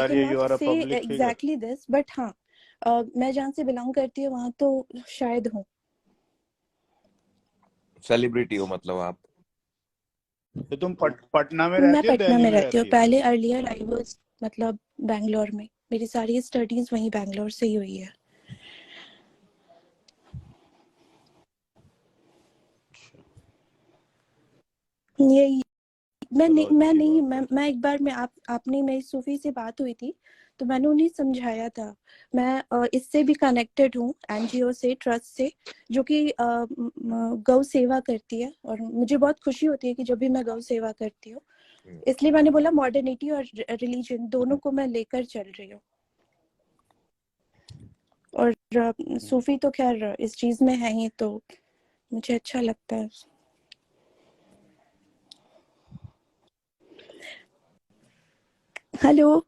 रही है, you are a से public figure. Exactly this, but हाँ मैं जहाँ से बिलोंग करती हूँ वहाँ तो शायद हूँ। सेलिब्रिटी हो मतलब आप? तो तुम पटना में मैं रहती हो, पटना दिल्ली में में रहती हूँ। रहती हो? पहले अर्लियर आई वाज मतलब बैंगलोर में, मेरी सारी स्टडीज वहीं बैंगलोर से ही हुई है। ये मैं चलो नहीं मैं अच्छी नहीं बात मैं है। मैं एक बार मैं आपने मेरी सूफी से बात हुई थी तो मैंने उन्हें समझाया था। मैं इससे भी कनेक्टेड हूँ, एनजीओ से, ट्रस्ट से, जो कि गौ सेवा करती है, और मुझे बहुत खुशी होती है कि जब भी मैं गौ सेवा करती हूँ। इसलिए मैंने बोला मॉडर्निटी और रिलीजन दोनों को मैं लेकर चल रही हूँ। और सूफी तो खैर इस चीज में है ही, तो मुझे अच्छा लगता है। हेलो,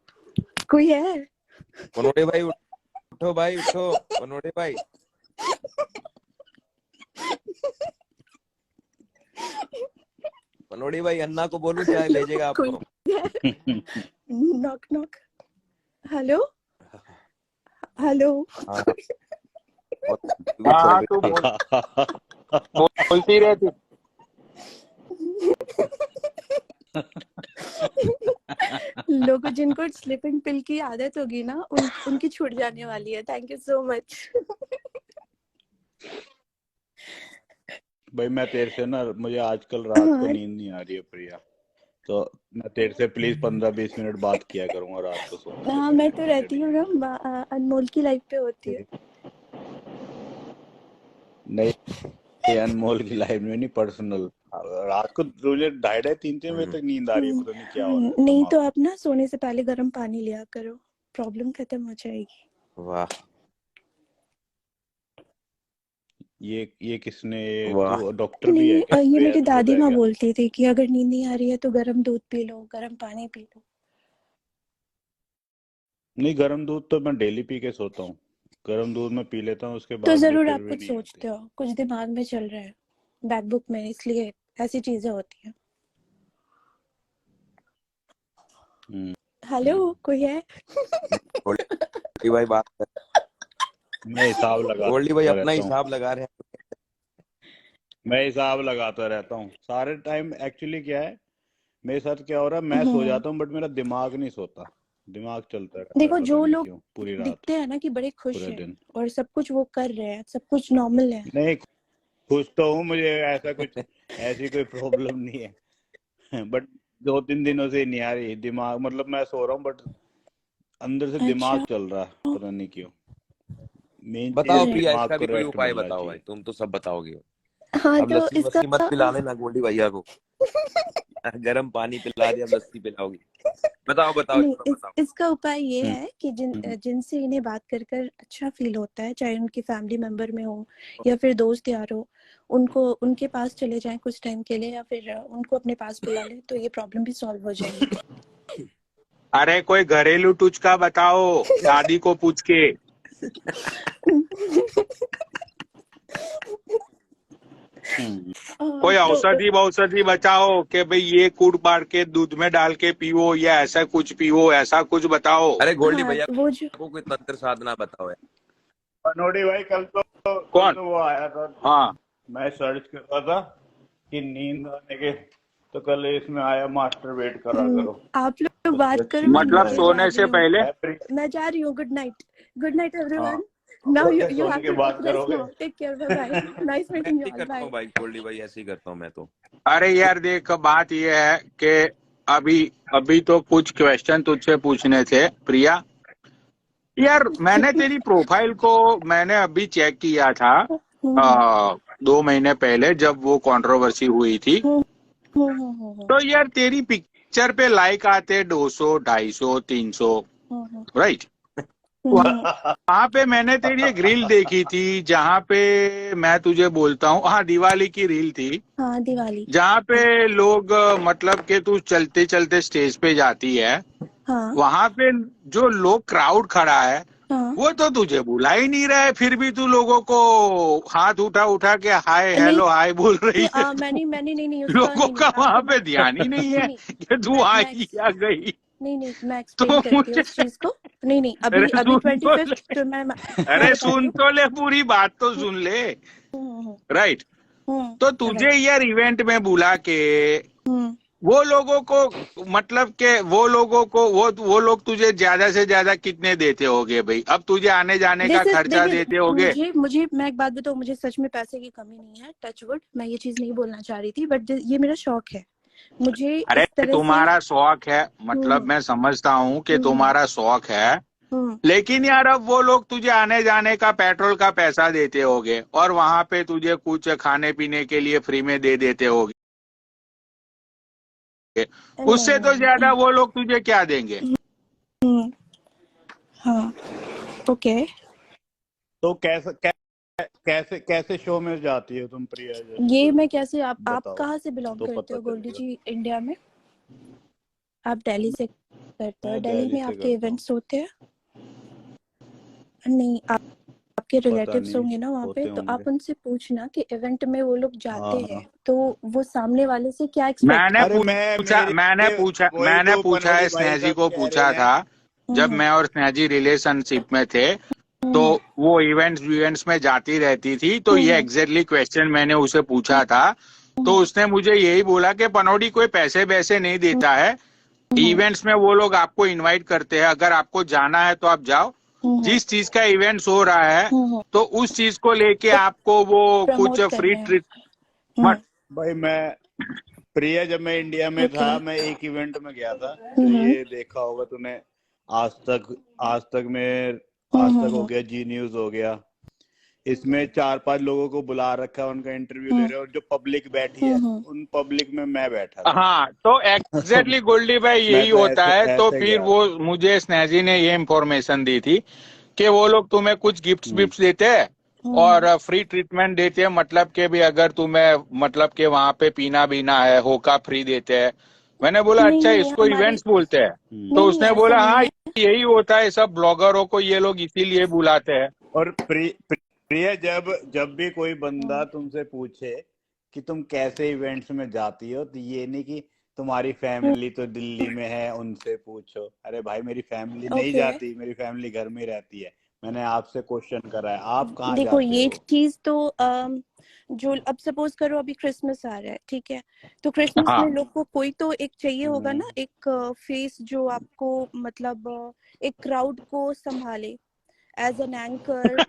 कोई है? पनोड़े भाई उठो, भाई उठो, पनोड़े भाई। पनोड़ी भाई अन्ना को बोलूं चाय भेजेगा आपको? Knock knock. Hello hello. हाँ हाँ तू बोलती रहती। लोगों जिनको स्लीपिंग पिल की आदत होगी ना, उनकी छूट जाने वाली है। Thank you so much. भाई मैं तेरे से ना, मुझे आजकल रात को नींद नहीं आ रही है प्रिया, तो मैं तेरे से प्लीज 15-20 मिनट बात किया करूंगा रात को सोने से हाँ, पहले। मैं तो रहती हूँ ना, अनमोल की लाइफ पे होती है। नहीं, अनमोल की लाइफ में नहीं, पर्सनल। रात को तुझे 2:30-3 बजे तक नींद आ रही है, पता नहीं क्या हो रहा है नहीं दिमाग तो में। आप ना सोने से पहले गर्म पानी लिया करो, प्रॉब्लम खत्म हो जाएगी। वाह ये किसने, वाह। तो डॉक्टर भी है क्या? नहीं, ये मेरी वेद दादी है माँ क्या? बोलती थी कि अगर नींद नहीं आ रही है तो गर्म दूध पी लो, गर्म पानी पी लो। नहीं, गर्म दूध तो मैं डेली पी के सोता हूँ। गर्म दूध मैं पी लेता हूँ, उसके तो बाद भी जरूर फिर आप भी कुछ नहीं आती। सोचते हो, कुछ दिमाग में चल रहा है बैकबुक में, इसलिए ऐसी चीजें होती हैं। हेलो, कोई है? गोल्डी भाई बात कर। मैं हिसाब गोल्डी भाई लगाता अपना रहता हूँ। हिसाब लगा रहे हैं। मैं हिसाब लगाता रहता हूँ सारे टाइम। एक्चुअली क्या है मेरे साथ, क्या हो रहा है, मैं सो जाता हूँ बट मेरा दिमाग नहीं सोता, दिमाग चलता रहता है, देखो, पता जो नहीं लोग क्यों, पूरी रात, दिखते हैं ना कि बड़े खुश पूरे हैं दिन। और सब कुछ वो कर रहे हैं, सब कुछ नॉर्मल है। नहीं, खुश तो हूँ, मुझे ऐसा कुछ ऐसी कोई प्रॉब्लम नहीं है बट 2-3 दिनों से नहीं आ रही दिमाग, मतलब मैं सो रहा हूँ बट अंदर से दिमाग अच्छा, चल रहा है, पता नहीं क्यों। मेन चीज है बताओ अरे प्रिया, दिमाग इसका को भी कोई रेस्ट उपाय मिलना बताओ भाई, चाहिए। तुम तो सब बताओगे। हाँ अब तो लस्सी इसका वस्सी मत पिला लेना गोल्डी भैया को। गर्म पानी पिला दिया, अब लस्सी पिलाओगी। बताओ बताओ, नहीं, इसका बताओ। इसका उपाय ये हम्म, है कि हम्म। जिनसे इन्हें बात कर कर अच्छा फील होता है, चाहे उनकी फैमिली मेंबर में हो या फिर दोस्त यार हो, उनको उनके पास चले जाएं कुछ टाइम के लिए, या फिर उनको अपने पास बुला लें, तो ये प्रॉब्लम भी सॉल्व हो जाएगी। अरे कोई घरेलू टुचका बताओ, दादी को पूछ के। कोई तो औषधि बताओ कि भाई ये कूट बार के दूध में डाल के पियो, या ऐसा कुछ पियो, ऐसा कुछ बताओ। अरे गोल्डी हाँ, भैया वो जो को कोई तंत्र साधना बताओ यार। पनोड़ी भाई, कल कौन? तो वो आया था, हाँ मैं सर्च कर रहा था कि नींद आने के, तो कल इसमें आया मास्टरबेट करा करो, आप लोग उससे बात अच्छी करो, मैं मतलब नींद नीचे जा सोने रही से हूँ। पहले। मैं जा रही हूँ। गुड नाइट हाँ, एवरीवन। नाउ क्या यू सोने हैव के टू बाद टेक रेस्ट करोगे? Now. Take care, bye bye. Nice मैं मीटिंग ऐसे यू ही ऑल, करता हूँ बाय। भाई, गोल्डी भाई ऐसे ही करता हूँ मैं तो। अरे यार देख, बात ये है कि अभी अभी तो कुछ क्वेश्चन तुझसे पूछने थे प्रिया। यार मैंने तेरी प्रोफाइल को मैंने अभी चेक किया था 2 महीने पहले, जब वो कंट्रोवर्सी हुई थी। तो यार तेरी पिक्चर पे लाइक आते 200, 250, 300, राइट? वहां पे मैंने तेरी एक रील देखी थी जहां पे मैं तुझे बोलता हूँ, हाँ दिवाली की रील थी, हाँ, दिवाली। जहाँ पे लोग मतलब कि तू चलते चलते स्टेज पे जाती है, हाँ वहां पे जो लोग क्राउड खड़ा है हाँ। वो तो तुझे बुला ही नहीं रहा है, फिर भी तू लोगों को हाथ उठा उठा के हाय नहीं हेलो हाय बोल रही है। मैंने नहीं उसका लोगों नहीं का नहीं वहां आपको पे ध्यान ही नहीं है नहीं कि तू मैं आई या गई। नहीं नहीं, मैं तो एक्सप्लेन करती हूँ मुझे उस चीज को। नहीं नहीं, अरे अभी अभी सुन तो 25th ले, तो मैं अरे बताती सुन हूँ। तो ले, पूरी बात तो सुन ले। राइट। तो तुझे राइट। यार इवेंट में बुला के हम्म। वो लोगों को, मतलब के वो लोगों को, वो लोग तुझे ज्यादा से ज्यादा कितने देते होगे भाई? अब तुझे आने जाने का दिस इज खर्चा देखिए, देते होगे। मुझे मुझे मैं एक बात बताऊँ, मुझे सच में पैसे की कमी नहीं है, टचवुड। मैं ये चीज नहीं बोलना चाह रही थी, बट ये मेरा शौक है, मुझे अरे इस तरह से। तुम्हारा शौक है, मतलब हम्म मैं समझता हूँ कि हम्म तुम्हारा शौक है, हम्म लेकिन यार अब वो लोग तुझे आने जाने का पेट्रोल का पैसा देते होगे और वहां पे तुझे कुछ खाने पीने के लिए फ्री में दे देते होगे। नहीं उससे तो नहीं। ज्यादा वो लोग तुझे क्या देंगे? हम्म। हाँ। ओके। तो कैसे कैसे शो में जाती हो तुम प्रिया, जैसे ये कोई मैं कैसे, आप बताओ कहाँ से बिलोंग तो करते पता हो गोल्डी चलेगा। जी इंडिया में? आप दिल्ली से करते हो? मैं दिल्ली दिल्ली में से आपके करता हूँ। इवेंट्स होते हैं? नहीं, आपके पता रिलेटिव्स नहीं, होंगे ना वहाँ पे, होते तो होंगे। आप उनसे पूछना कि इवेंट में वो लोग हाँ जाते हैं हाँ। तो वो सामने वाले से क्या एक्सपेक्ट मैंने अरे करते हैं। मैं पूछा मेरे मैंने पूछा वही मैंने जो पूछा पनौड़ी है, भाई स्नेहजी साहब को कह पूछा रहे हैं। था जब हम्म मैं और स्नेहजी रिलेशनशिप में थे, तो हम्म वो इवेंट्स में जाती रहती थी, तो ये हम्म एग्जैक्टली क्वेश्चन मैंने उसे पूछा था। तो हम्म उसने मुझे यही बोला कि पनौड़ी कोई पैसे वैसे नहीं देता है, हम्म इवेंट्स में वो लोग आपको इनवाइट करते हैं, अगर आपको जाना है तो आप जाओ, हम्म जिस चीज का इवेंट्स हो रहा है हम्म तो उस चीज को लेके आपको वो कुछ प्रमोट फ्री करना है। ट्रीटमेंट। भाई मैं प्रिया, जब मैं इंडिया में ओके। था, मैं एक इवेंट में गया था, जो ये देखा होगा तूने, आज तक आज तक में आज तक हो गया, जी न्यूज हो गया। इसमें 4-5 लोगों को बुला रखा है, उनका इंटरव्यू ले रहे हैं, और जो पब्लिक बैठी है उन पब्लिक में मैं बैठा था। हाँ, तो एग्जैक्टली गोल्डी भाई मैं यही तो होता ऐसे है। तो ऐसे फिर गया वो था। मुझे स्नेहजी ने ये इंफॉर्मेशन दी थी कि वो लोग तुम्हें कुछ गिफ्ट्स हम्म विफ्ट्स देते हैं और फ्री ट्रीटमेंट देते हैं, मतलब कि भी अगर तुम्हें, मतलब कि वहां पे पीना बीना है, होका फ्री देते हैं। मैंने बोला नहीं अच्छा, नहीं इसको हमारी, इवेंट्स बोलते हैं? तो नहीं नहीं उसने ऐसा बोला नहीं हाँ, है। यही होता है, सब ब्लॉगरों को ये लोग इसीलिए बुलाते हैं। और प्रिया, जब जब भी कोई बंदा तुमसे पूछे कि तुम कैसे इवेंट्स में जाती हो, तो ये नहीं कि तुम्हारी फैमिली तो दिल्ली में है उनसे पूछो। अरे भाई, मेरी फैमिली नहीं ओके। जाती, मेरी फैमिली घर में रहती है। मैंने आपसे क्वेश्चन करा है, आप कहाँ देखो जाते ये हो। चीज तो जो अब सपोज करो अभी क्रिसमस आ रहा है, ठीक है, तो क्रिसमस हाँ। में लोग को कोई तो एक चाहिए होगा हम्म, ना, एक फेस जो आपको मतलब एक क्राउड को संभाले, as an anchor,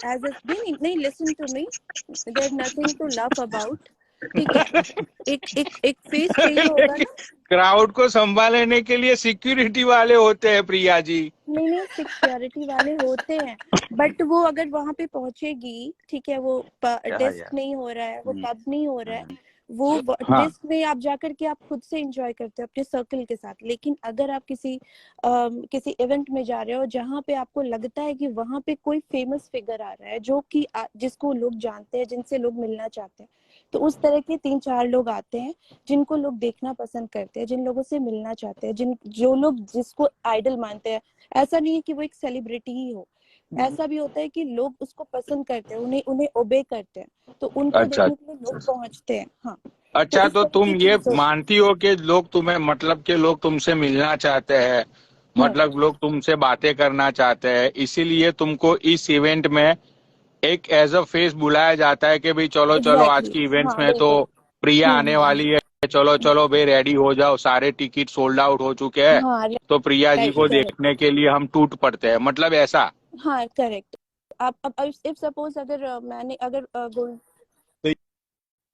as a, नहीं नहीं नहीं, listen to me, there nothing to love about, ठीक है। एक फेस चाहिए होगा ना। क्राउड को संभालने के लिए सिक्योरिटी वाले होते हैं प्रिया जी। नहीं नहीं, सिक्योरिटी वाले होते हैं, बट वो अगर वहां पे पहुंचेगी, ठीक है, वो क्या डिस्क यार। नहीं हो रहा है, वो हम्म, पब नहीं हो रहा है, हम्म, वो हाँ। डिस्क में आप जाकर के आप खुद से एंजॉय करते हो अपने सर्कल के साथ। लेकिन अगर आप किसी इवेंट में जा रहे हो जहां पे आपको लगता है कि वहां पे कोई फेमस फिगर आ रहा है जो कि जिसको लोग जानते हैं, जिनसे लोग मिलना चाहते हैं, तो उस तरह के 3-4 लोग आते हैं जिनको लोग देखना पसंद करते हैं, जिन लोगों से मिलना चाहते हैं, जो लोग जिसको आइडल मानते हैं। ऐसा नहीं है कि वो एक सेलिब्रिटी ही हो, ऐसा भी होता है कि लोग उसको पसंद करते हैं, उन्हें उन्हें ओबे करते हैं, तो उनको अच्छा देखने के लिए लोग पहुंचते हैं। हाँ, तो अच्छा, इस तो तरह की तुम ये चीज होती मानती हो कि लोग तुम्हें, मतलब कि लोग तुमसे मिलना चाहते हैं, है। मतलब लोग तुमसे बातें करना चाहते हैं, इसीलिए तुमको इस इवेंट में एक एज अ फेस बुलाया जाता है कि भाई चलो चलो, आज एग्जैक्टली की इवेंट्स हाँ में तो बिल्कुल। प्रिया आने वाली है, चलो चलो भाई रेडी हो जाओ, सारे टिकट सोल्ड आउट हो चुके हैं, हाँ तो प्रिया जी राइट को करेक्ट। देखने के लिए हम टूट पड़ते हैं, मतलब ऐसा। हाँ करेक्ट। आप अब इफ सपोज अगर मैंने अगर गोल्ड, तो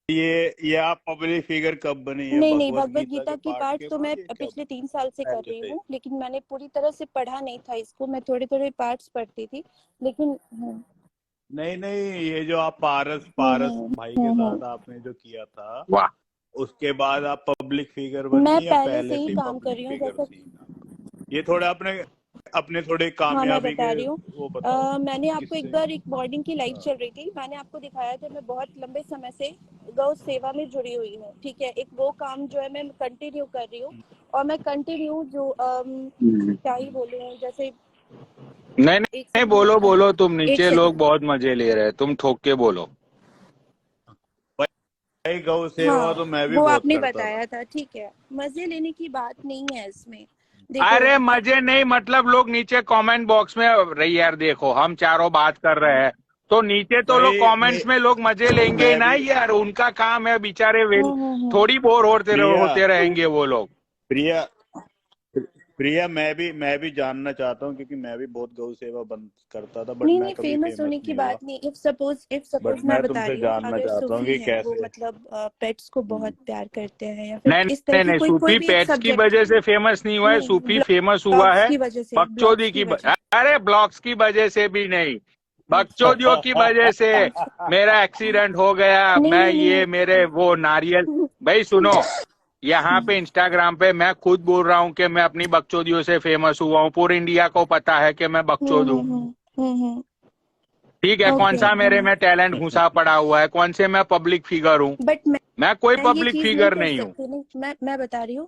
ये आप पब्लिक फिगर कब बनी है, नहीं नहीं, भगवत भगवत गीता गीता के की पाठ पाठ के तो मैं बाद, या कब, पिछले 3 साल से कर पहले रही से ही? हूँ, लेकिन मैंने पूरी तरह से पढ़ा नहीं था इसको, मैं थोड़े थोड़े पार्ट्स पढ़ती थी, लेकिन नहीं नहीं, ये जो आप पारस पारस भाई के साथ आपने जो किया था, वाह। उसके बाद आप पब्लिक फिगर मैं बनी या पहले से पहले ही से ही काम कर पब्लिक रही हूँ फिगर जैसा। थी? ये थोड़ा अपने अपने थोड़े हाँ मैं कामयाबी बता के रही हूँ। वो बताओ, मैंने आपको एक किससे। बार एक मॉर्निंग की लाइव हाँ। चल रही थी, मैंने आपको दिखाया था, मैं बहुत लंबे समय से गौ सेवा में जुड़ी हुई हूँ, ठीक है, एक वो काम जो है मैं कंटिन्यू कर रही हूँ, और मैं कंटिन्यू जो क्या ही बोलूँ, जैसे नहीं एक नहीं, सेकंड, बोलो बोलो, तुम एक नीचे लोग सेकंड। बहुत मजे ले रहे हैं, तुम ठोक के बोलो। भाई गौ सेवा हाँ तो मैं भी वो बहुत आपने करता था। बताया था, ठीक है, मजे लेने की बात नहीं है इसमें। देखो अरे मजे नहीं, मतलब लोग नीचे कमेंट बॉक्स में, रही यार देखो हम चारों बात कर रहे हैं तो नीचे तो लोग भाई कमेंट्स में लोग मजे लेंगे ही मैं ना भी यार, उनका काम है बेचारे, वेल हम्म। थोड़ी बोर प्रिया होते रहेंगे वो लोग। प्रिया प्रिया मैं भी जानना चाहता हूँ, क्योंकि मैं भी बहुत गौ सेवा बंद करता था, बट नहीं मैं नहीं, कभी फेमस फेमस होने की नहीं हुआ। बात नहीं। इफ सपोज बट मैं मैं बता तुमसे रही हूँ, जानना अगर चाहता हूँ सूफी कि है वो कैसे। मतलब पेट्स को बहुत प्यार करते हैं या फिर नहीं इस तरह नहीं की नहीं, कोई कोई सूफी भी एक पेट्स की सब्जेक्ट। वजह से फेमस नहीं हुआ है, नहीं, सूफी फेमस हुआ ब्लॉग्स है की वजह से, ब्लॉग्स बकचोदी की वजह। अरे ब्लॉग्स की वजह से भी नहीं, अच्छा। बकचोदियों की वजह से। मेरा एक्सीडेंट हो गया, नहीं मैं नहीं ये मेरे वो नारियल, भाई सुनो, यहाँ पे इंस्टाग्राम पे मैं खुद बोल रहा हूँ कि मैं अपनी बकचोदियों से फेमस हुआ हूँ, पूरे इंडिया को पता है कि मैं बकचोद हूँ। ठीक है, कौन ओके। सा मेरे में टैलेंट घुसा पड़ा हुआ है, कौन से मैं पब्लिक फिगर हूँ? बट मैं कोई मैं ये पब्लिक चीज नहीं फिगर कर नहीं हूँ। सकती। नहीं, मैं बता रही हूँ,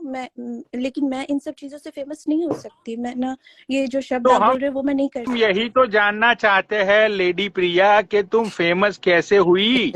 लेकिन मैं इन सब चीजों से फेमस नहीं हो सकती। मैं ना, ये जो शब्द तो आप हम बोल रहे हो वो मैं नहीं कर सकती। यही तो जानना चाहते हैं लेडी प्रिया कि तुम फेमस कैसे हुई।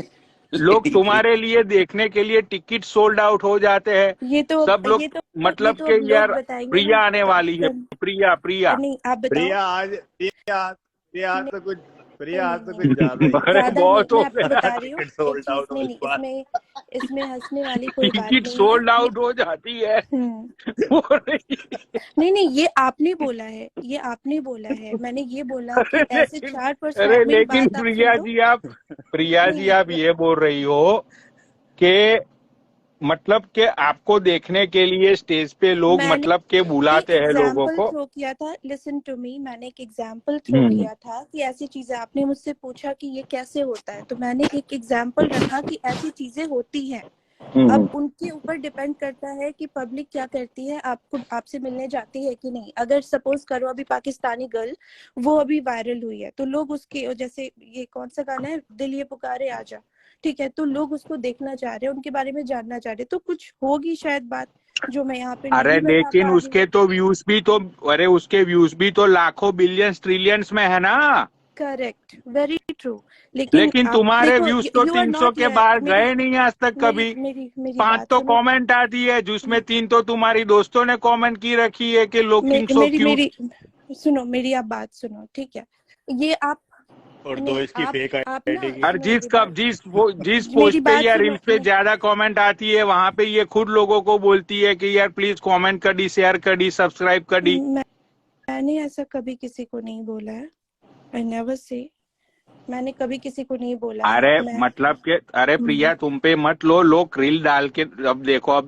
लोग लेडी प्रिया। तुम्हारे लिए देखने के लिए टिकट सोल्ड आउट हो जाते हैं, ये तो सब लोग, ये मतलब तो कि अब लोग यार बताएंगे ना। प्रिया आने वाली है, प्रिया प्रिया। नहीं, आप बताओ। प्रिया आज तो कुछ प्रिया आज तो नहीं, कुछ ज्यादा ही है। अरे ज्यादा नहीं, बहुत हो मैं आपको गया। बता रही हूँ टिकट एक सोल्ड चीज। आउट हो नहीं इस नहीं, बार। इसमें हंसने वाली कोई बात टिकट नहीं है सोल्ड ये। आउट हो जाती है। हम्म। बोल रही है। नहीं नहीं, ये आपने बोला है, ये आपने बोला है। मैंने ये बोला अरे कि ऐसे लेकिन 4%। अरे मेरी लेकिन बात आप सुन लो। प्रिया जी नहीं, आप ये बोल रही हो कि मतलब कि आपको देखने के लिए स्टेज पे लोग मैंने मतलब के बुलाते हैं लोगों एग्जाम्पल को। थ्रो किया था। लिसन टू मी, मैंने एक एग्जाम्पल थ्रो हम्म किया था कि ऐसी चीजें, आपने मुझसे पूछा कि ये कैसे होता है, तो मैंने एक एग्जाम्पल रखा कि ऐसी चीजें होती हैं। अब उनके ऊपर डिपेंड करता है कि पब्लिक क्या करती है, आपसे मिलने जाती है कि नहीं। अगर सपोज करो अभी पाकिस्तानी गर्ल वो अभी वायरल हुई है, तो लोग उसके, जैसे ये कौन सा गाना है, दिल ये पुकारे आजा, ठीक है, तो लोग उसको देखना चाह रहे हैं, उनके बारे में जानना चाह रहे हैं, तो कुछ होगी शायद बात जो मैं यहाँ पे अरे नहीं बता लेकिन पा रही उसके हूँ। तो व्यूज भी तो, अरे उसके व्यूज भी तो लाखों बिलियंस ट्रिलियंस में है ना। Correct, very true. लेकिन लेकिन आप तुम्हारे देखो, व्यूज तो यू आर 300 नॉट के हियर। बाहर मेरी गए नहीं आज तक मेरी कभी। मेरी मेरी 5 बात तो सुनो। कमेंट आती है जिसमें 3 तो तुम्हारी दोस्तों ने कमेंट की रखी है कि लुकिंग सो मेरी क्यूट। मेरी सुनो, मेरी आप बात सुनो, ठीक है। ये आप और दो नहीं, इसकी फेक आप ना आईडी की। और सुनो मेरी बात। जिस मेरी पोस्ट पे बात या सुनो। रील्स पे ज्यादा कमेंट आती है वहां पे ये खुद लोगों को बोलती है कि यार प्लीज कमेंट कर दी, शेयर कर दी, सब्सक्राइब कर दी। मैंने ऐसा कभी किसी को नहीं बोला है। I never say. मैंने कभी किसी को नहीं बोला है। अरे मैं मतलब के, अरे प्रिया तुम पे मत लो, लोग रील डाल के, अब देखो अरे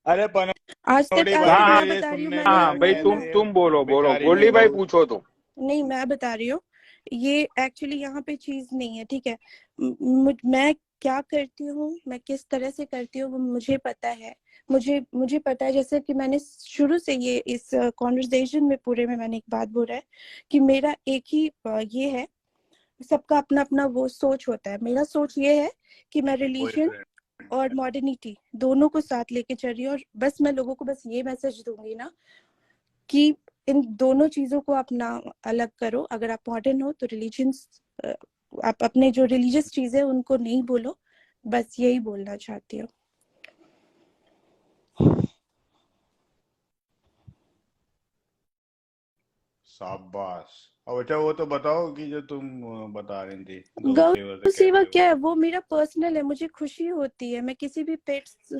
आज तक, पनौड़ी आज भाई तक हाँ मैं मेरे बता रही हूँ, सुनने मैंने में हाँ भाई, मैं मैंने ना, तुम बोलो बोलो, भिखारी गोली नहीं भाई हूँ। पूछो तुम। नहीं, मैं बता रही हूँ। ये एक्चुअली यहाँ पे चीज नहीं है, ठीक है। मैं क्या करती हूँ, मैं किस तरह से करती हूँ, वो मुझे पता है। मुझे पता है, जैसे कि मैंने शुरू से ये इस कॉन्वर्सेशन में पूरे में मैंने एक बात बोला है कि मेरा एक ही ये है। सबका अपना अपना वो सोच होता है। मेरा सोच ये है कि मैं रिलीजन बॉयफ्रेंड और मॉडर्निटी दोनों को साथ लेके चल रही हूँ, और बस मैं लोगों को बस ये मैसेज दूंगी ना कि इन दोनों चीजों को आप ना अलग करो। अगर आप मॉडर्न हो तो रिलीजन, आप अपने जो रिलीजियस चीजें उनको नहीं बोलो। बस यही बोलना चाहती हूँ। शाबाश। अब अच्छा वो तो बताओ कि जो तुम बता रही थी गौ सेवा से गौ सेवा कैसे क्या है, हुई। वो मेरा पर्सनल है। मुझे खुशी होती है, मैं किसी भी पेट्स,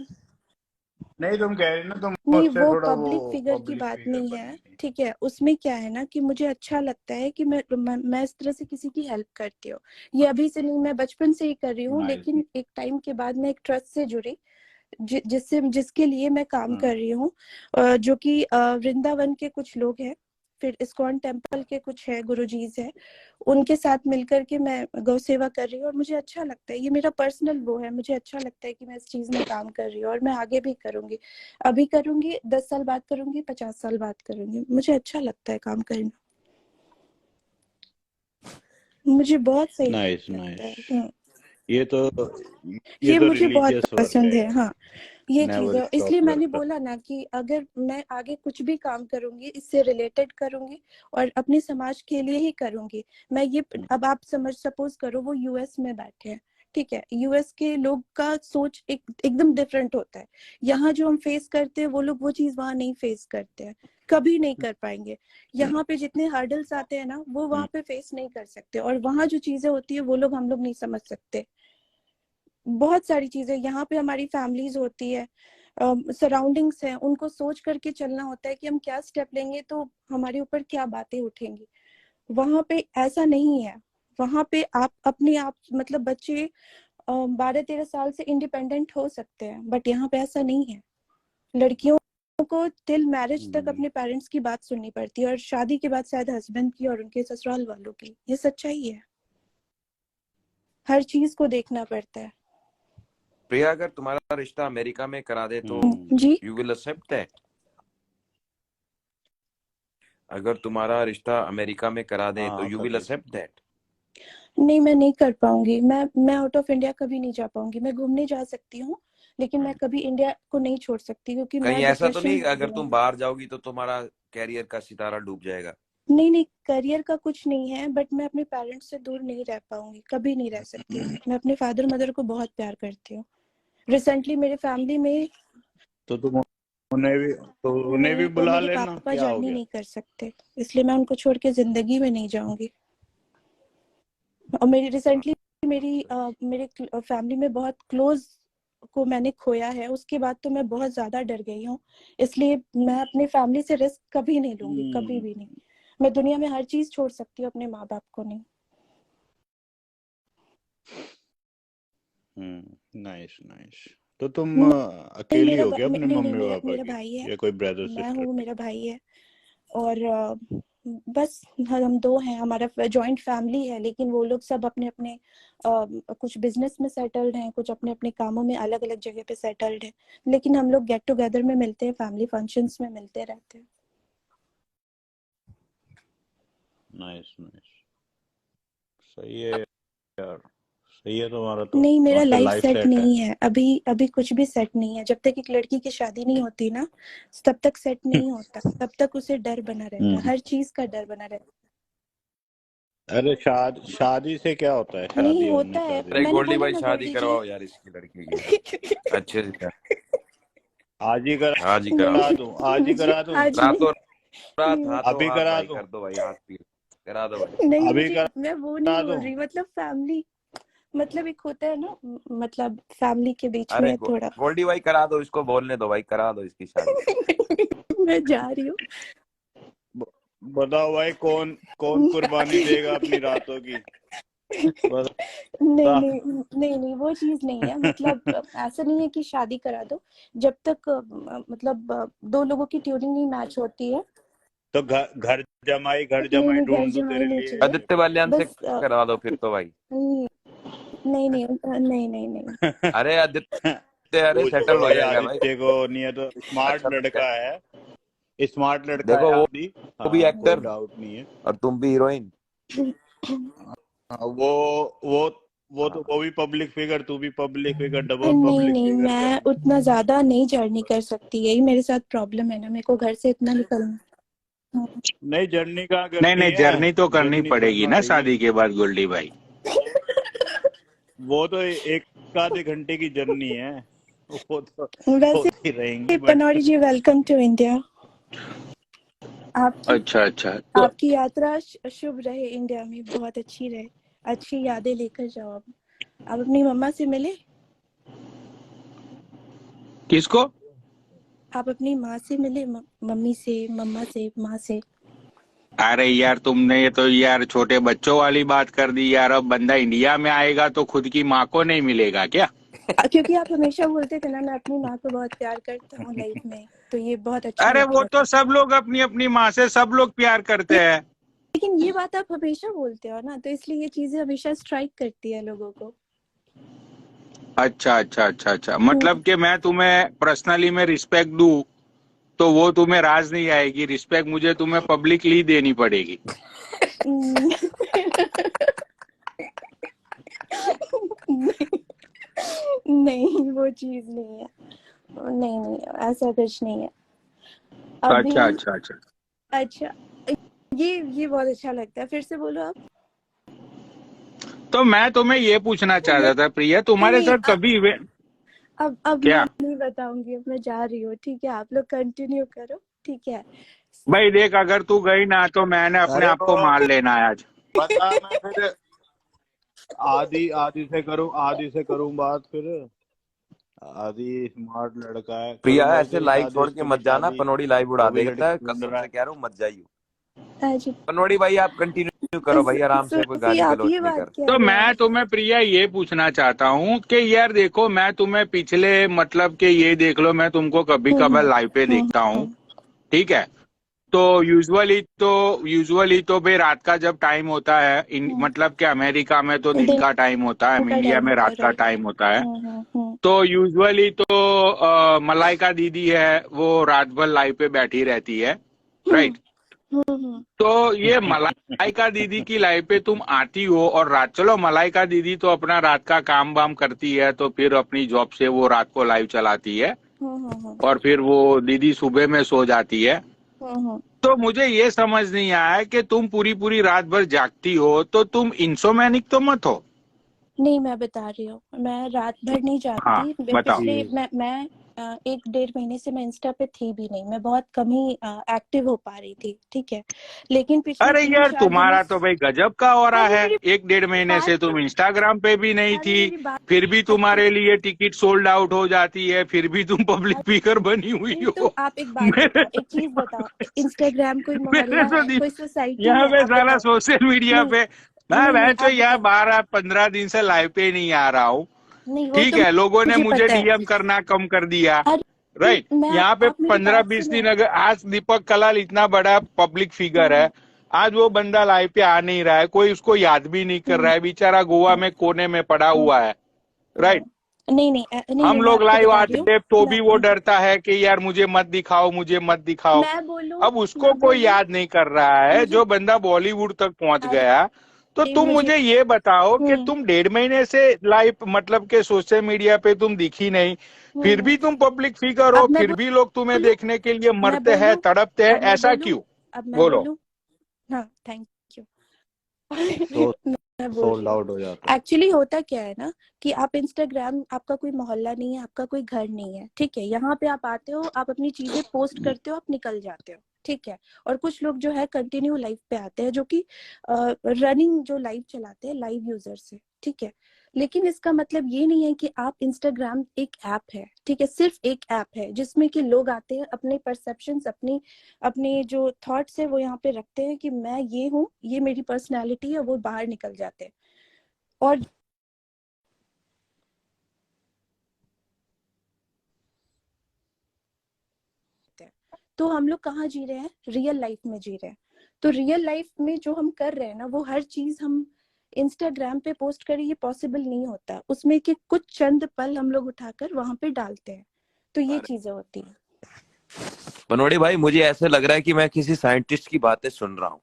नहीं तुम कह रही ना तुम नहीं, उससे वो थोड़ा वो पब्लिक फिगर की पब्लिक बात फिगर नहीं है, बनी थी। ठीक है। उसमें क्या है ना कि मुझे अच्छा लगता है कि मैं इस तरह से किसी की हेल्प करती हूँ। ये अभी से नहीं, मैं बचपन से ही कर रही हूँ, नाइस। लेकिन एक टाइम के बाद मैं एक ट्रस्ट से जुड़ी, जिसके लिए मैं काम कर रही हूँ, जो कि वृंदावन के कुछ लोग हैं, फिर इस्कॉन टेम्पल के कुछ है गुरुजीज है, उनके साथ मिलकर के मैं गौ सेवा कर रही हूँ, और मुझे अच्छा लगता है। ये मेरा पर्सनल वो है, मुझे अच्छा लगता है कि मैं इस चीज में काम कर रही हूँ, और मैं आगे भी करूंगी। अभी करूंगी, 10 साल बाद करूंगी, 50 साल बाद करूंगी। मुझे अच्छा लगता है काम करना, मुझे बहुत सही नाइस लगता नाइस। है। ये तो ये ये तो मुझे बहुत रिलीजियस वर्क पसंद है है, यार। हाँ। ये चीज नेवर है, स्टॉप इसलिए मैंने करता। बोला ना कि अगर मैं आगे कुछ भी काम करूंगी इससे रिलेटेड करूंगी, और अपने समाज के लिए ही करूंगी। मैं ये, अब आप सपोज करो वो यूएस में बैठे हैं, ठीक है, यूएस के लोग का सोच एकदम डिफरेंट होता है। यहाँ जो हम फेस करते हैं वो लोग वो चीज वहाँ नहीं फेस करते हैं, कभी नहीं कर पाएंगे। यहाँ पे जितने हर्डल्स आते हैं ना वो वहाँ पे फेस नहीं कर सकते, और वहाँ जो चीजें होती है वो लोग हम लोग नहीं समझ सकते। बहुत सारी चीजें यहाँ पे, हमारी फैमिलीज होती है, सराउंडिंग्स हैं, उनको सोच करके चलना होता है कि हम क्या स्टेप लेंगे तो हमारे ऊपर क्या बातें उठेंगी। वहां पे ऐसा नहीं है। वहां पे आप अपने आप मतलब बच्चे 12-13 साल से इंडिपेंडेंट हो सकते हैं, बट यहाँ पे ऐसा नहीं है। लड़कियों को टिल मैरिज तक अपने पेरेंट्स की बात सुननी पड़ती है, और शादी के बाद शायद हस्बैंड की और उनके ससुराल वालों की। ये सच्चाई है, हर चीज को देखना पड़ता है। प्रिया, अगर तुम्हारा रिश्ता अमेरिका में करा दे तो जी, यू विल एक्सेप्ट दैट? अगर तुम्हारा रिश्ता अमेरिका में करा दे तो यू विल एक्सेप्ट दैट? नहीं, मैं नहीं कर पाऊंगी। मैं आउट ऑफ इंडिया कभी नहीं जा पाऊंगी। मैं घूमने जा सकती हूँ, लेकिन मैं कभी इंडिया को नहीं छोड़ सकती, क्योंकि कहीं मैं ऐसा तो डिप्रेशन नहीं में अगर हूँ। तुम बाहर जाओगी तो तुम्हारा कैरियर का सितारा डूब जाएगा? नहीं नहीं, करियर का कुछ नहीं है, बट मैं अपने पेरेंट्स से दूर नहीं रह पाऊंगी, कभी नहीं रह सकती। मैं अपने फादर मदर को बहुत प्यार करती हूँ। रिसेंटली मेरे फैमिली में तो तुम उन्हें भी वो बुला मेरे लेना, पापा क्या हो जर्नी गया? नहीं कर सकते, इसलिए मैं उनको छोड़ के जिंदगी में नहीं जाऊंगी। और मेरी रिसेंटली मेरे फैमिली में बहुत क्लोज को मैंने खोया है, उसके बाद तो मैं बहुत ज्यादा डर गई हूँ। इसलिए मैं अपने फैमिली से रिस्क कभी नहीं लूंगी, कभी भी नहीं। मैं दुनिया में हर चीज छोड़ सकती हूँ, अपने माँ बाप को नहीं। Nice nice. तो तुम नहीं, अकेली हो क्या अपने नहीं नहीं, मम्मी पापा मेरा की, भाई है, या कोई ब्रदर मैं सिस्टर? हूँ, मेरा भाई है, और बस हम दो हैं। हमारा जॉइंट फैमिली है, लेकिन वो लोग सब अपने अपने कुछ बिजनेस में सेटल्ड हैं, कुछ अपने अपने कामों में अलग अलग जगह पे सेटल्ड हैं। लेकिन हम लोग गेट टुगेदर में मिलते हैं, फैमिली फंक्शंस में मिलते रहते हैं। नाइस नाइस, सही है यार, सही है तुम्हारा। तो नहीं, मेरा तुम्हारा लाइफ लाइफ सेट सेट है। नहीं है अभी। अभी कुछ भी सेट नहीं है। जब तक एक लड़की की शादी नहीं होती ना, तब तक सेट नहीं होता। तब तक उसे डर बना रहता है, हर चीज का डर बना रहता अरे शादी से क्या होता है? है। नहीं शादी होने होता है, शादी अरे नहीं। मैंने गोल्डी बोला भाई, ना शादी गोल्डी जी। करवाओ यार इसकी लड़की की। अच्छे से कर। आज ही आज ही नहीं करा कराओ। दूं, आज ही मुझे करा दूं, आज नहीं, रातों रात नहीं हाथों अभी हाथ करा भाई दूं, कर दो भाई, हाथ पीर करा दो भाई। नहीं, अभी मुझे मैं वो नहीं करा बोल दूं। रही। मतलब फैमिली, मतलब एक होता है ना, मतलब फैमिली के बीच अरे में थोड़ा। गोल्डी भाई करा दो, इसको बोलने दो भाई, करा दो इसकी शादी। मैं जा रही हूँ। बताओ भाई, कौन कौन कुर्बानी देगा अपनी रातों की? बता। नहीं नहीं नहीं नहीं, वो चीज नहीं है। मतलब ऐसा नहीं है कि शादी करा दो, जब तक मतलब दो लोगों की ट्यूनिंग नहीं मैच होती है। तो घर नहीं नहीं, घर ढूंढ दूं जमाई तेरे नहीं लिए? चाहिए। आदित्य बाल्यान से बस करा दो फिर तो भाई। नहीं नहीं नहीं नहीं नहीं। अरे आदित्य, अरे पूछ लो सेटल हो भाई जाएगा भाई। आदित्य को, नहीं है तो स्मार्ट अच्छा तो लड़का है, स्मार्ट लड़का देखो है वो आदि। भी हाँ, कोई एक्टर डाउट नहीं है। और तुम भी हीरोइन। हाँ, वो भी पब्लिक फिगर, तू भी पब्लिक फिगर, डबल नहीं पब्लिक नहीं, फिगर मैं करनी। उतना ज्यादा नहीं जर्नी कर सकती। यही मेरे साथ प्रॉब्लम है ना, मेरे को घर से इतना निकलना। नहीं, जर्नी कहाँ नहीं करनी नहीं, है? जर्नी तो करनी जर्नी तो पड़ेगी अपना ना भाई, शादी के बाद गोल्डी भाई। वो तो एक आधे घंटे की जर्नी है, वो तो वैसे होती रहेंगी but. Panauri ji, welcome to India. आपकी अच्छा अच्छा, तो आपकी यात्रा शुभ रहे, इंडिया में बहुत अच्छी रहे, अच्छी यादें लेकर जाओ। आप अपनी मम्मा से मिले? किसको? आप अपनी माँ से मिले? मम्मी से, मम्मा से, माँ से? अरे यार, तुमने ये तो यार छोटे बच्चों वाली बात कर दी यार। अब बंदा इंडिया में आएगा तो खुद की माँ को नहीं मिलेगा क्या? क्योंकि आप हमेशा बोलते थे ना, मैं अपनी माँ को बहुत प्यार करता हूँ लाइफ में, तो ये बहुत अच्छा अरे वो लगता तो था। सब लोग अपनी अपनी माँ से सब लोग प्यार करते हैं। लेकिन ये बात आप हमेशा बोलते हो ना, तो इसलिए ये चीजें हमेशा स्ट्राइक करती है लोगों को। अच्छा अच्छा अच्छा अच्छा, मतलब कि मैं तुम्हें पर्सनली में रिस्पेक्ट दूं तो वो तुम्हें राज नहीं आएगी। रिस्पेक्ट मुझे तुम्हें पब्लिकली देनी पड़ेगी। नहीं, वो चीज नहीं है। नहीं नहीं, ऐसा कुछ नहीं है अभी। अच्छा अच्छा अच्छा, अच्छा, ये बहुत अच्छा लगता है। फिर से बोलो आप। तो मैं तुम्हें ये पूछना चाहता था प्रिया, तुम्हारे नहीं, साथ कभी इवेंट अब क्या? मैं नहीं बताऊंगी, अब मैं जा रही हूँ, ठीक है, आप लोग कंटिन्यू करो, ठीक है। भाई देख, अगर तू गई ना तो मैंने अपने अरे आप को मार लेना है आज। बता, मैं फिर आदि आदि से करूं बात फिर। आदि स्मार्ट लड़का है, प्रिया करूं भाई ऐसे तेरी लाइव शादी, छोड़ के उसकी भी मत जाना, शादी, पनौड़ी लाइव उड़ा वो भी देता है, लड़की ढूंढ कसम रहा से है। कह रहा हूँ, मत जाइयो। आज पनौड़ी भाई आप कंटिन्यू करो भाई, आराम से, कोई सूफी, गाली आप गलौज ये नहीं बात कर। कह तो रहे मैं हैं। तुम्हें प्रिया ये पूछना चाहता हूँ कि यार देखो, मैं तुम्हें पिछले मतलब कि ये देख लो, मैं तुमको कभी कभार लाइव पे देखता हूँ, ठीक है। तो यूजुअली तो भाई रात का जब टाइम होता है, मतलब कि अमेरिका में तो दिन दिन का टाइम होता है, का इंडिया टाइम में होता है, रात का राइट। टाइम होता है। तो यूजुअली तो मलाइका दीदी है, वो रात भर लाइव पे बैठी रहती है, राइट। तो ये मलाइका दीदी की लाइव पे तुम आती हो और रात, चलो मलाइका दीदी तो अपना रात का काम वाम करती है, तो फिर अपनी जॉब से वो रात को लाइव चलाती है और फिर वो दीदी सुबह में सो जाती है। तो मुझे ये समझ नहीं आया कि तुम पूरी पूरी रात भर जागती हो, तो तुम इंसोमैनिक तो मत हो? नहीं, मैं बता रही हूँ, मैं रात भर नहीं हाँ जागती। बताओ। पिछले मैं 1 डेढ़ महीने से मैं इंस्टा पे थी भी नहीं, मैं बहुत कम ही एक्टिव हो पा रही थी, ठीक है। लेकिन पिछले अरे यार 3-4 दिनों तुम्हारा तो भाई गजब का हो रहा अरे है, मेरी 1 डेढ़ महीने बात से तो तुम इंस्टाग्राम पे भी नहीं अरे थी, मेरी बात फिर भी तो तुम्हारे लिए टिकट सोल्ड आउट हो जाती है, फिर भी तुम पब्लिक फिगर बनी हुई अरे, तो हो। आप एक बात मेरे बताओ, एक चीज बताओ, इंस्टाग्राम कोई मेरे मोहल्ला तो है, कोई सोसाइटी यहाँ है, पे आप सारा बताओ। सोशल मीडिया नहीं पे मैं नहीं नहीं, वैसे आप यार बताओ। 12-15 दिन से लाइव पे नहीं आ रहा हूँ, नहीं, वो ठीक तो है। लोगों ने मुझे मुझे पता है। डीएम करना कम कर दिया, अरे राइट। मैं यहाँ पे आप मेरी पंद्रह बात बीस सुनो। दिन अगर आज दीपक कलाल इतना बड़ा पब्लिक फिगर है, आज वो बंदा लाइव पे आ नहीं रहा है, कोई उसको याद भी नहीं कर रहा है, बेचारा गोवा में कोने में पड़ा हुआ है, राइट। नहीं नहीं नहीं हम नहीं, मैं लोग आपको लाइव बता रही हूँ। आते तो मैं भी वो डरता है कि यार मुझे मत दिखाओ, मुझे मत दिखाओ। बोलूं, अब उसको कोई याद नहीं कर रहा है, मुझे जो बंदा बॉलीवुड तक पहुंच गया। तो तुम मुझे मुझे ये बताओ कि तुम 1.5 महीने से लाइव मतलब के सोशल मीडिया पे तुम दिखी नहीं, फिर भी तुम पब्लिक फिगर हो, अब मैं फिर भी लोग तुम्हें बोलूं, देखने के लिए मैं मरते हैं, बोलूं, तड़पते हैं, अब मैं ऐसा बोलूं, क्यों? अब मैं बोलो। बोलूं। हाँ, थैंक यू। तो मैं बोल रही सोल्ड हूँ, आउट हो जाता है। एक्चुअली होता क्या है ना, कि आप इंस्टाग्राम, आपका कोई मोहल्ला नहीं है, आपका कोई घर नहीं है, ठीक है। यहाँ पे आप आते हो, आप अपनी चीजें पोस्ट करते हो, आप निकल जाते हो, ठीक है। और कुछ लोग जो है कंटिन्यू लाइव पे आते हैं, जो कि रनिंग जो लाइव चलाते हैं, लाइव यूजर से, ठीक है। लेकिन इसका मतलब ये नहीं है कि आप, इंस्टाग्राम एक ऐप है, ठीक है, सिर्फ एक ऐप है जिसमें कि लोग आते हैं, अपने परसेप्शंस, अपनी अपने जो थॉट्स है वो यहाँ पे रखते हैं कि मैं ये हूँ, ये मेरी पर्सनैलिटी है, वो बाहर निकल जाते हैं। और तो हम लोग कहाँ जी रहे हैं, रियल लाइफ में जी रहे हैं। तो रियल लाइफ में जो हम कर रहे हैं ना, वो हर चीज हम इंस्टाग्राम पे पोस्ट करें, ये पॉसिबल नहीं होता। उसमें के कुछ चंद पल हम लोग उठाकर वहां पे डालते हैं, तो ये चीजें होती हैं। पनौड़ी भाई मुझे ऐसे लग रहा है कि मैं किसी साइंटिस्ट की बातें सुन रहा हूँ।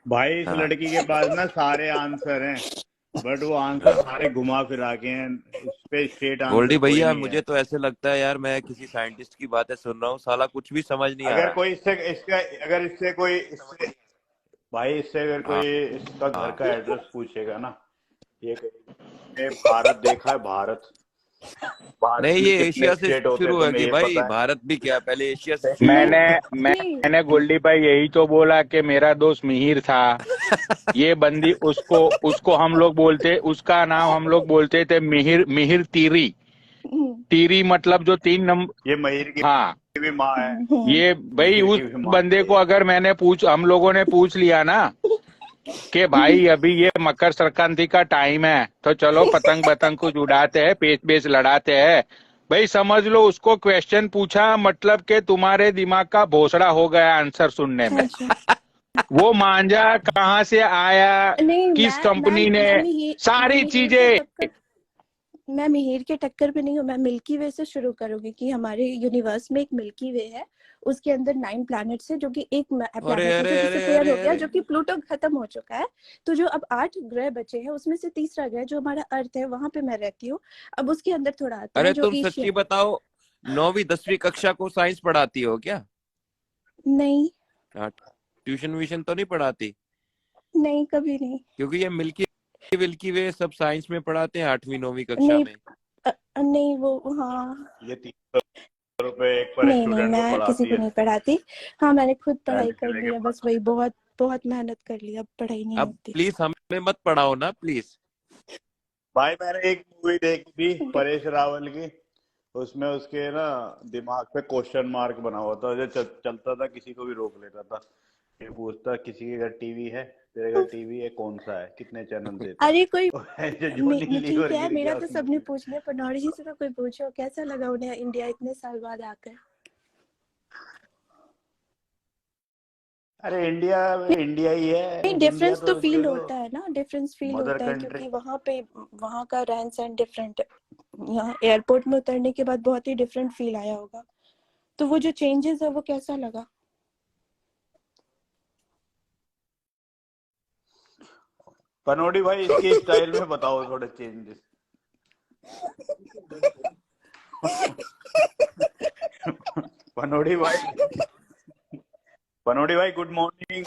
भाई इस हाँ। लड़की के पास ना सारे आंसर हैं, बट वो आंसर सारे घुमा फिरा के हैं, इस पे स्ट्रेट गोल्डी आंसर कोई भैया नहीं मुझे है। तो ऐसे लगता है यार मैं किसी साइंटिस्ट की बातें सुन रहा हूँ, साला कुछ भी समझ नहीं आ अगर रहा है। कोई इससे इसका अगर इससे कोई इससे भाई इससे अगर हाँ कोई इसका घर हाँ। का एड्रेस पूछेगा ना, ये कहेगा, "ये भारत देखा है, भारत, भारत नहीं में ये कितने एशिया से स्टेट होते हैं शुरू है तुम्हें कि ये भाई, पता है?" भारत भी क्या, पहले एशिया से शुरू नहीं हो। नहीं मैंने गोल्डी भाई यही तो बोला कि मेरा दोस्त मिहिर था, ये बंदी, उसको उसको हम लोग बोलते, उसका नाम हम लोग बोलते थे मिहिर, मिहिर तीरी। तीरी मतलब जो 3 नंबर। ये मयूर की हाँ, भी माँ है, ये भाई मयूर उस की भी माँ बंदे है को अगर हम लोगों ने पूछ लिया ना कि भाई अभी ये मकर संक्रांति का टाइम है, तो चलो पतंग बतंग कुछ उड़ाते हैं, पेच पेच लड़ाते हैं, भाई समझ लो उसको क्वेश्चन पूछा मतलब कि तुम्हारे दिमाग का भोसड़ा हो गया आंसर सुनने में। अच्छा, वो मांझा कहाँ से आया, नहीं, किस कंपनी ने, मैं सारी मिहिर के चीजें। टक्कर मैं मिहिर के टक्कर पे नहीं हूँ। मैं मिल्की वे से शुरू करूंगी कि हमारे यूनिवर्स में एक मिल्की वे है, उसके अंदर 9 प्लैनेट्स है, जो कि एक अरे प्लैनेट है अरे जो अरे डिसअपियर अरे हो गया, अरे जो कि प्लूटो खत्म हो चुका है। तो जो अब 8 ग्रह बचे हैं, उसमें से तीसरा ग्रह जो हमारा अर्थ है, वहां पे मैं रहती हूँ। अब उसके अंदर थोड़ा आता अरे है जो तुम एशिया। सच्ची बताओ, 9वीं 10वीं कक्षा को साइंस पढ़ाती हो क्या? नहीं हाँ, ट्यूशन व्यूशन तो नहीं पढ़ाती? नहीं, कभी नहीं। क्योंकि ये मिल्की वे सब साइंस में पढ़ाते हैं 8वीं 9वीं कक्षा नहीं, में। नहीं वो, हाँ ये 300 रुपए एक पर नहीं स्टूडेंट को मैं किसी पढ़ाती को है, नहीं पढ़ाती। हाँ मैंने खुद पढ़ाई पहले से कर लेके ली है, बस वही बहुत बहुत मेहनत कर ली, अब पढ़ाई नहीं अब होती। प्लीज हमें मत पढ़ाओ ना प्लीज। भाई मैंने एक मूवी देखी थी परेश रावल की, उसमें उसके ना दिमाग पे क्वेश्चन मार्क बना हुआ था, जो चलता था किसी को भी रोक लेता था। ये पूछता किसी के घर टीवी है, तेरे घर टीवी है, कौन सा है, कितने चैनल देता अरे कोई है। जो जॉनी ठीक लीवर है, गिर मेरा गया तो उसमें सबने से। पूछ लिया, पनौड़ी जी से तो कोई पूछो कैसा लगा उन्हें इंडिया इतने साल बाद आकर। अरे इंडिया में इंडिया ही है, नहीं, इंडिया डिफरेंस तो तो फील देखो होता है ना, डिफरेंस फील मदर होता है, कंट्री। क्योंकि वहाँ पे वहाँ का रहन सहन डिफरेंट है। यहाँ एयरपोर्ट में उतरने के बाद बहुत ही डिफरेंट फील आया होगा, तो वो जो चेंजेस है वो कैसा लगा? पनौड़ी भाई इसके स्टाइल में बताओ थोड़े चेंजेस। पनौड़ी भाई, पनौड़ी भाई गुड मॉर्निंग,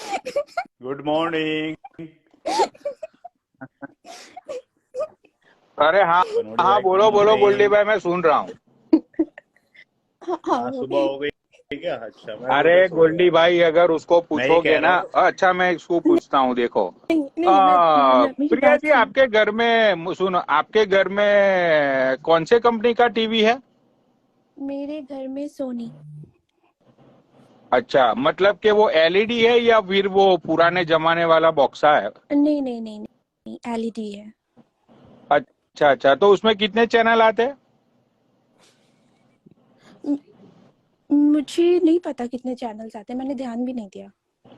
गुड मॉर्निंग। अरे हाँ पनौड़ी हाँ, भाई गुड बोलो बोलो गोल्डी मॉर्निंग। भाई, मैं सुन रहा हूँ। हाँ हाँ वो सुबह हो गई क्या? अच्छा मैं अभी तो अरे सोया। गोल्डी भाई, अगर उसको मैं ये पूछोगे कह रहा ना, हूँ, अच्छा मैं इसको पूछता हूँ, देखो नहीं नहीं, मैं मेरी प्रिया बात जी, सुनो। आपके घर में सुनो, आपके घर में कौन से कंपनी का टीवी है? मेरे घर में सोनी। अच्छा, मतलब कि वो एलईडी है या फिर वो पुराने जमाने वाला बॉक्सा है? नहीं नहीं नहीं नहीं, एलईडी है। अच्छा अच्छा, तो उसमें कितने चैनल आते हैं? मुझे नहीं पता कितने चैनल्स आते हैं, मैंने ध्यान भी नहीं दिया।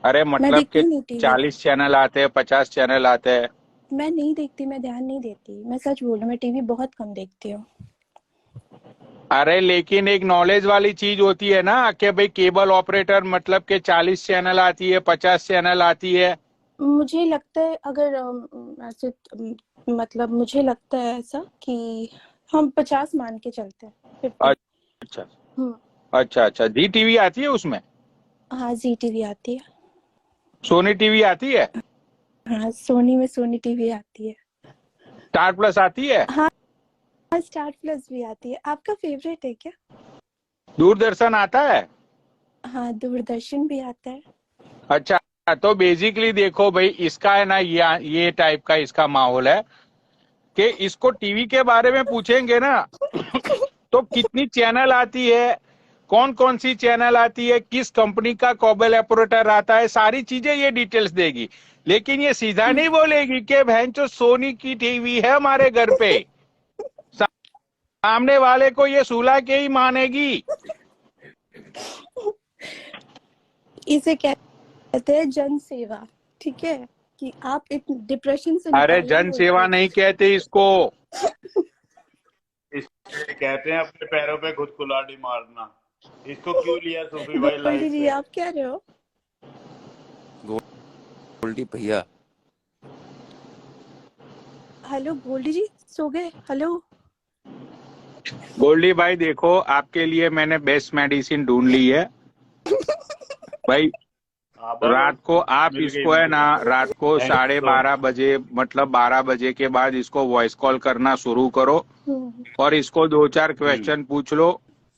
अरे मैं मतलब देखती कि नहीं टीवी, 40 चैनल आते हैं, 50 चैनल आते हैं? मैं नहीं देखती, मैं ध्यान नहीं देती, मैं सच बोल रही हूँ, मैं टीवी बहुत कम देखती हूँ। अरे लेकिन एक नॉलेज वाली चीज होती है ना कि भाई केबल ऑपरेटर मतलब के 40 चैनल आती है, 50 चैनल आती है। मुझे लगता है अगर ऐसे मतलब मुझे लगता है ऐसा कि हम 50 मान के चलते हैं, 50। अच्छा हम्म। अच्छा अच्छा, जी टीवी आती है उसमें? हाँ जी टीवी आती है। सोनी टीवी आती है? हाँ सोनी में सोनी टीवी आती है। स्टार प्लस आती है? हाँ स्टार प्लस भी आती है। आपका फेवरेट है क्या? दूरदर्शन आता है? हाँ दूरदर्शन भी आता है। अच्छा, तो बेसिकली देखो भाई, इसका है ना, ये टाइप का इसका माहौल है कि इसको टीवी के बारे में पूछेंगे ना तो कितनी चैनल आती है, कौन कौन सी चैनल आती है, किस कंपनी का केबल ऑपरेटर आता है, सारी चीजें ये डिटेल्स देगी। लेकिन ये सीधा नहीं बोलेगी कि भैंचो सोनी की टीवी है हमारे घर पे। सामने वाले को ये सुला के ही मानेगी। इसे कहते हैं जन सेवा, ठीक है, कि आप डिप्रेशन से अरे निकालना जन है सेवा उसको। नहीं कहते इसको। इसे कहते हैं अपने पैरों पे खुद कुल्हाड़ी मारना। इसको क्यों लिया सूफी भाई गोल्डी लाइफ जी पे? आप क्या रहे हो? गोल्डी भैया, हेलो गोल्डी जी सो गए? हेलो गोल्डी भाई देखो, आपके लिए मैंने बेस्ट मेडिसिन ढूंढ ली है भाई। हाँ बस रात को आप मिल गई इसको है ना, मेडिसिन। रात को थैंक्स तो 12:30 बजे, मतलब 12 बजे के बाद इसको वॉइस कॉल करना शुरू करो हम्म। और इसको 2-4 क्वेश्चन पूछ लो,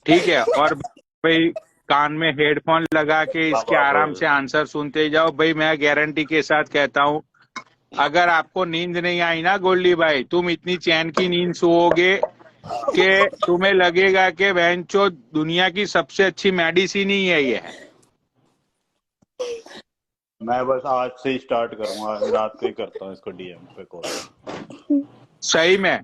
ठीक है? और भाई कान में हेडफोन लगा के इसके आराम से आंसर सुनते जाओ भाई। मैं गारंटी के साथ कहता हूँ, अगर आपको नींद नहीं आई ना गोल्डी भाई, तुम इतनी चैन की नींद सोओगे कि तुम्हें लगेगा कि बहनचोद दुनिया की सबसे अच्छी मेडिसिन ही है ये है। मैं बस आज से ही स्टार्ट करूंगा, आज रात को ही करता हूँ इसको डीएम पे कॉल। सही में?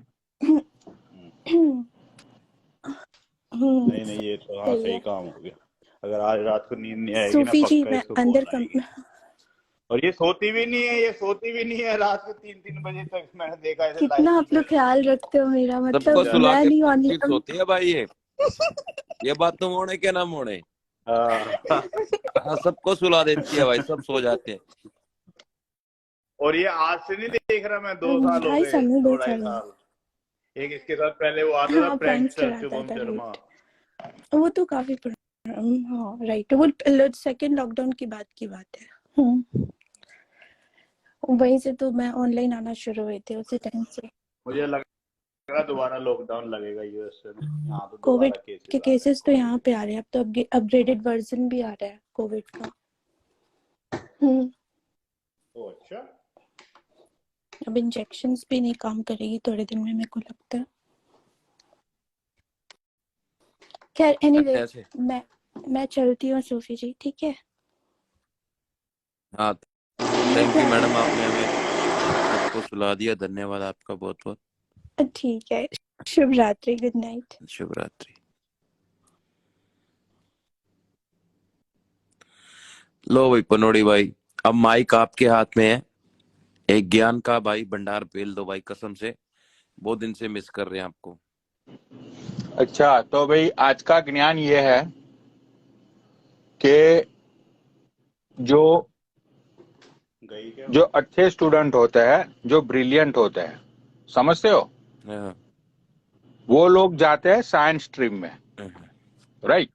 नहीं नहीं, ये तो हाँ सही सही है। काम हो गया। अगर आज रात को नींद नहीं आएगी ना, सूफी जी पक्का मैं इसको अंदर कॉल आएगी। और ये सोती भी नहीं है, ये सोती भी नहीं है रात को 3-3 बजे तक। मैंने देखा इसे कितना आप लोग ख्याल रखते हो मेरा, सबको मतलब सुला मैं के नहीं फिर सोती है भाई ये बात तो मोड़े क्या ना मोड़े। हाँ, सबको सुला देती है भाई, सब सो जाते हैं। और ये आज से नहीं देख रहा मैं, 2 साल हो 2.5 गए, साल में 2 2-2.5 साल में। साल। एक इसके साथ पहले वो आता था हाँ प्रैंकस्टर, प्रैंकस्टर आता शुभम था, शर्मा। राइट। वो तो काफी हाँ राइट, वो सेकेंड लॉकडाउन की बात है। वहीं से तो मैं ऑनलाइन आना शुरू हुए थे उसी टाइम से। मुझे लग रहा दोबारा लॉकडाउन लगेगा यूएसए में, यहाँ तो कोविड दोबारा के केसेस तो यहाँ पे आ रहे हैं, अब तो अपग्रेडेड वर्जन भी आ रहा है कोविड का। अच्छा, अब इंजेक्शंस भी नहीं काम करेगी थोड़े दिन में, मेरे को लगता है। खैर एनीवे, ऐसे मैं चलती हूँ सूफी जी, ठीक है? हाँ, थैंक यू मैडम, आपने हमें सबको सुला दिया, धन्यवाद आपका बहुत बहुत। ठीक है, शुभ रात्रि, गुड नाइट। शुभ रात्रि। लो भाई पनोड़ी भाई, अब माइक आपके हाथ में है, एक ज्ञान का भाई भंडार पेल दो भाई, कसम से बहुत दिन से मिस कर रहे हैं आपको। अच्छा, तो भाई आज का ज्ञान ये है कि जो अच्छे स्टूडेंट होते हैं, जो ब्रिलियंट होते हैं, समझते हो, हाँ, वो लोग जाते हैं साइंस स्ट्रीम में, राइट।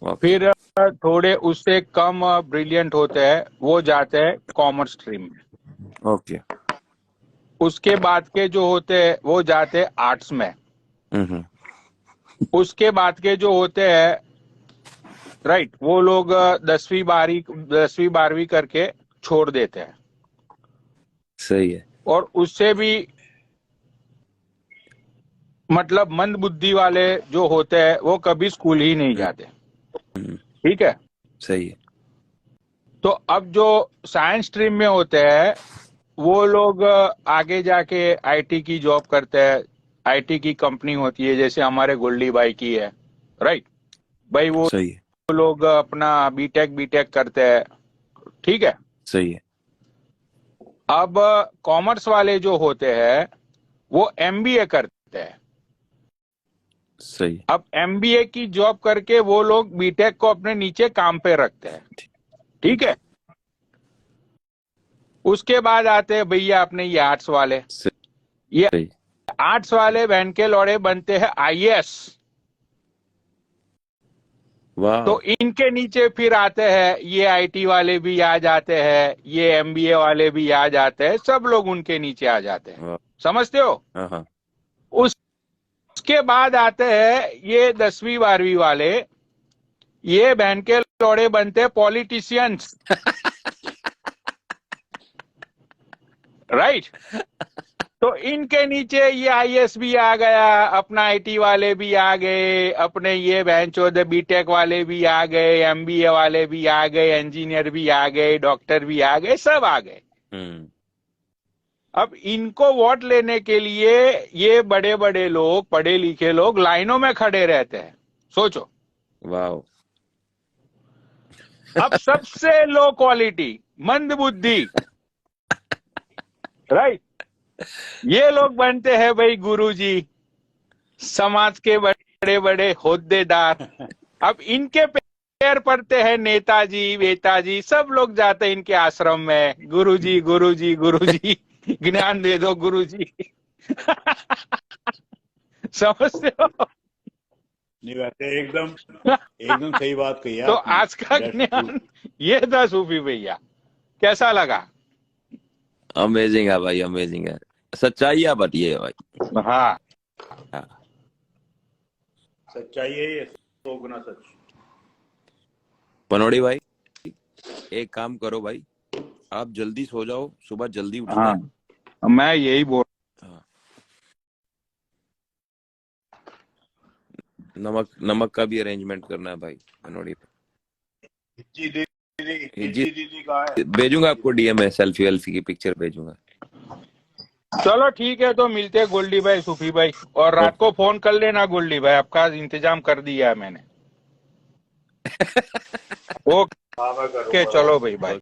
ओके, फिर थोड़े उससे कम ब्रिलियंट होते हैं, वो जाते हैं कॉमर्स स्ट्रीम में। ओके, उसके बाद के जो होते हैं वो जाते हैं आर्ट्स में। उसके बाद के जो होते हैं, राइट, वो लोग 10वीं 12वीं करके छोड़ देते हैं। सही है। और उससे भी मतलब मंद बुद्धि वाले जो होते हैं वो कभी स्कूल ही नहीं जाते, ठीक है। सही है। तो अब जो साइंस स्ट्रीम में होते हैं वो लोग आगे जाके आईटी की जॉब करते हैं। आईटी की कंपनी होती है, जैसे हमारे गोल्डी भाई की है, राइट भाई। वो सही है। लोग अपना बीटेक करते हैं, ठीक है। सही है। अब कॉमर्स वाले जो होते हैं वो एमबीए करते हैं। सही। अब एमबीए की जॉब करके वो लोग बीटेक को अपने नीचे काम पे रखते हैं, ठीक है। उसके बाद आते हैं भैया अपने ये आर्ट्स वाले। ये सही। आर्ट्स वाले बहन के लौड़े बनते हैं आईएएस। वाह। तो इनके नीचे फिर आते हैं ये आईटी वाले भी आ जाते हैं, ये एमबीए वाले भी आ जाते हैं, सब लोग उनके नीचे आ जाते हैं, वाह। समझते हो। हाँ। उसके बाद आते हैं ये 10वीं 12वीं वाले, ये बहन के लौड़े बनते हैं पॉलिटिशियंस, राइट। तो इनके नीचे ये आईएएस भी आ गया, अपना आईटी वाले भी आ गए, अपने ये बहनचोद बीटेक वाले भी आ गए, एमबीए वाले भी आ गए, इंजीनियर भी आ गए, डॉक्टर भी आ गए, सब आ गए। अब इनको वोट लेने के लिए ये बड़े बड़े लोग, पढ़े लिखे लोग लाइनों में खड़े रहते हैं, सोचो। वाह। अब सबसे लो क्वालिटी, मंद बुद्धि, राइट, ये लोग बनते हैं भाई गुरुजी, समाज के बड़े बड़े होद्देदार। अब इनके पैर पड़ते हैं नेताजी, वेताजी, सब लोग जाते हैं इनके आश्रम में, गुरुजी गुरुजी गुरुजी, ज्ञान दे दो गुरुजी। समझते हो। नहीं, वैसे एकदम सही बात कही है तो आपने। आज का ज्ञान ये था सूफी भैया, कैसा लगा? अमेजिंग है भाई, अमेजिंग है, सच्चाई है बताइए भाई। हाँ, सच्चाई है ये, 100 गुना सच। पनोड़ी भाई एक काम करो भाई, आप जल्दी सो जाओ, सुबह जल्दी उठना है। हाँ, मैं यही बोल। नमक का भी अरेंजमेंट करना है भाई पनोड़ी पे। दीदी कहाँ है? भेजूंगा आपको डीएम में, सेल्फी की पिक्चर भेजूंगा। चलो ठीक है, तो मिलते हैं गोल्डी भाई, सूफी भाई, और रात को फोन कर लेना गोल्डी भाई, आपका इंतजाम कर दिया है मैंने। ओके, चलो भाई, बाय।